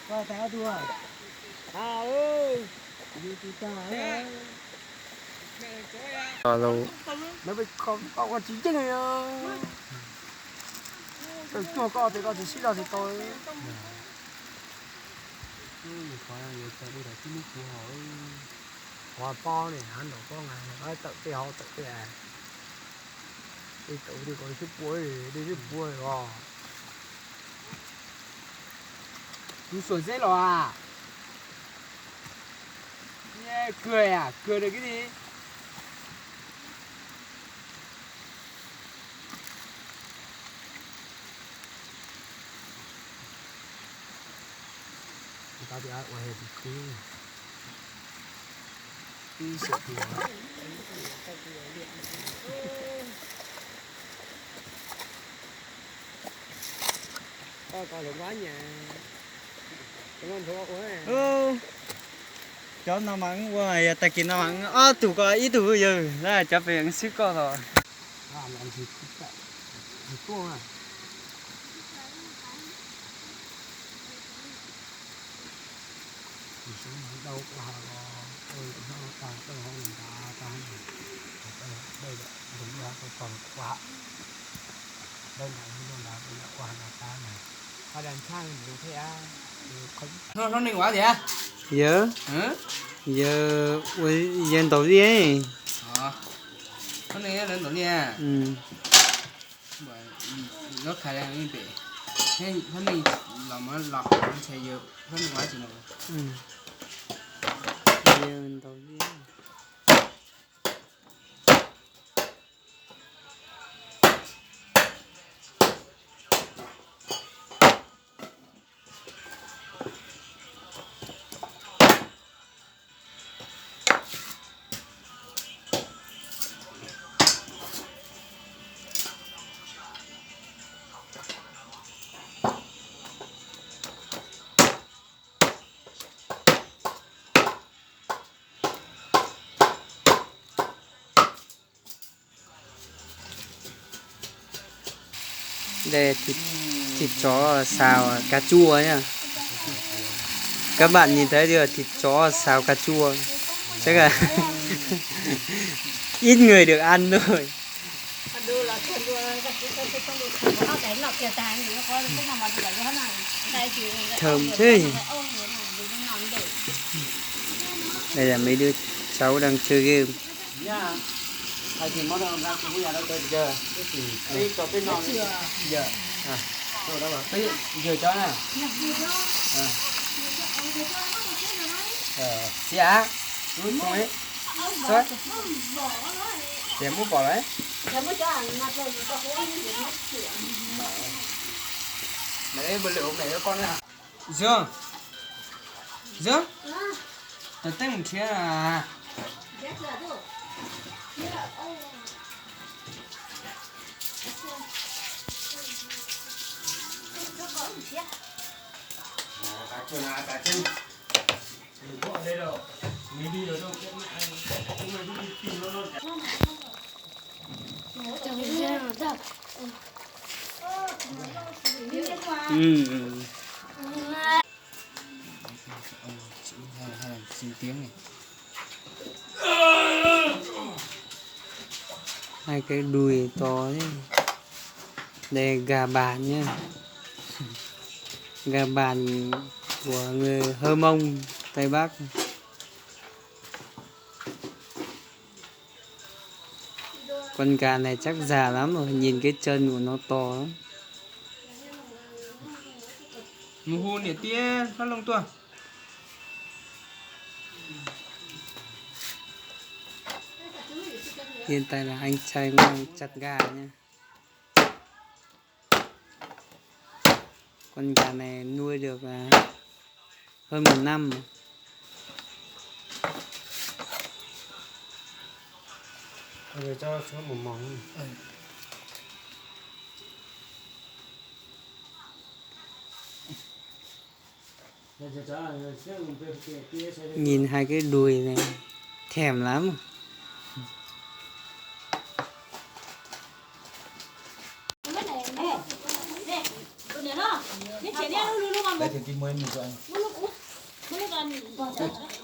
Qua tháo thua. À ơi. Lâu Nó bị con chín chứ này. Rồi chua con thì con chỉ xí ra thì tôi. Khó là người ta đi là cái nước của họ Hoa po này hắn đổ con này nó tự cái họ tự cái à. Đi tự đi còn chút buổi đi chút buổi rồi. Chú sủi dễ rồi à? Yeah, cười à? Cười được cái gì? Người ta thì ai ngoài thì cứ đi sợ thì coi được quá nhà. Cảm ơn thua quá à. cho nó mắng ngoài ta kia nó mắng tủ có ít tủ giờ là chấp về sức có rồi làm gì cũng vậy. Thì cô à. Thì số nó đâu có họ nó ta đâu họ người ta đây là đúng là còn quá. Đây là luôn là đây là qua là ta này. Qua đàn sang mình thấy à. Nó nên quá gì á? giờ Hả? giờ ui dân tổ gì ấy Nó nên lên tổ nha. Nó khai ra những bể. Thế này làm nó lọc nó sẽ nhiều. Nó nên quá chỉ nào. dân tổ gì đây thịt chó xào cà chua nhá các bạn nhìn thấy chưa thịt chó xào cà chua chắc là ít người được ăn thôi thơm thế đây là mấy đứa cháu đang chơi game Thầy thì món nào ra cũng nhà đâu chơi giờ. Cái có cái non giờ. À. Đâu đó mà. Cái giờ cho nè. Dạ. Không ấy. Sao? Để muốn bỏ đấy. Mẹ bữa liệu mẹ cho con nè. Dương. Dương. Tớ tên một chia là cả chân có ở đây đâu mình đi ở đâu cũng mình đi tìm nó luôn hay là xin tiếng này hai cái đùi to ấy đây gà bàn nhá gà bàn của người Hơ Mông Tây Bắc con gà này chắc già lắm rồi nhìn cái chân của nó to lắm mù hôn để tia phát lông tua hiện tại là anh trai đang chặt gà nha con gà này nuôi được hơn 1 năm rồi cho xuống một mỏng nhìn hai cái đùi này thèm lắm Đây thì cái mới mình cho anh. toàn bỏ ra